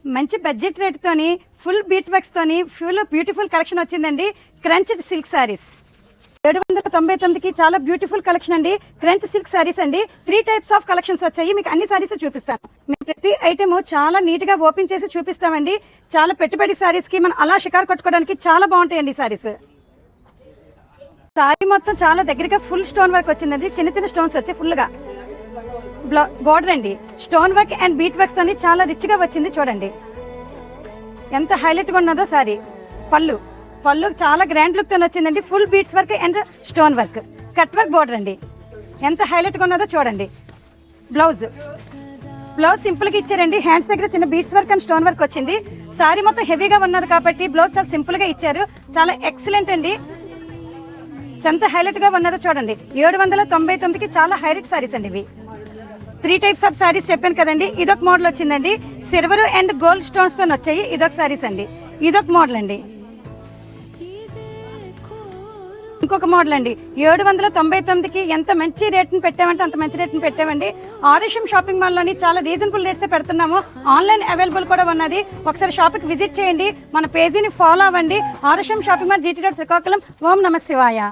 మంచి బడ్జెట్ రేట్తోని full bead వర్క్స్తోని ఫుల్ బ్యూటిఫుల్ కలెక్షన్ వచ్చిందండి. క్రంచ్డ్ సిల్క్ శారీస్ 799కి చాలా బ్యూటిఫుల్ కలెక్షన్ అండి. క్రంచ్ సిల్క్ శారీస్ అండి. 3 టైప్స్ ఆఫ్ కలెక్షన్స్ వచ్చాయి. మీకు అన్ని శారీస్ చూపిస్తాను. మేము ప్రతి ఐటమ్ చాలా నీట్గా ఓపెన్ చేసి చూపిస్తామండి. చాలా పెట్టుబడి శారీస్కి మనం అలా షికారు కొట్టుకోవడానికి చాలా బాగుంటాయండి శారీస్. శారీ మొత్తం చాలా దగ్గరగా ఫుల్ స్టోన్ వర్క్ వచ్చిందండి. చిన్న చిన్న స్టోన్స్ వచ్చి ఫుల్గా బోర్డర్ అండి. Stone work and beat works తోని చాలా రిచ్ గా వచ్చింది. చూడండి ఎంత హైలైట్ గా ఉన్నదో సారీ. పళ్ళు చాలా గ్రాండ్ లుక్ తో వచ్చిందండి. Full beads work and stone work cut work border అండి. ఎంత హైలైట్ గా ఉన్నదో చూడండి. బ్లౌజ్ సింపుల్ గా ఇచ్చారండి. హ్యాండ్స్ దగ్గర చిన్న beads work and stone work వచ్చింది. సారీ మొత్తం హెవీగా ఉన్నది కాబట్టి బ్లౌజ్ చాలా సింపుల్ గా ఇచ్చారు. చాలా ఎక్సలెంట్ అండి. ఎంత హైలైట్ గా ఉన్నదో చూడండి. 799కి చాలా హైలైట్ సారీస్ అండి. ఇవి 3 టైప్స్ ఆఫ్ సారీస్ చెప్పాను కదండి. ఇదొక మోడల్ వచ్చిందండి. సిల్వర్ అండ్ గోల్డ్ స్టోన్స్ తో వచ్చాయి. ఇదొక సారీస్ అండి. ఇదొక మోడల్ అండి. ఇంకొక మోడల్ అండి. 799కి ఎంత మంచి రేట్ని పెట్టామంటే అంత మంచి రేట్ని పెట్టామండి. ఆర్ఎస్ఎం షాపింగ్ మాల్ లోని చాలా రీజనబుల్ రేట్స్ పెడుతున్నాము. ఆన్లైన్ అవైలబుల్ కూడా ఉన్నది. ఒకసారి షాప్కి విజిట్ చేయండి. మన పేజీని ఫాలో అవ్వండి. RSM shopping mall GT road Srikakulam. ఓం నమః శివాయ.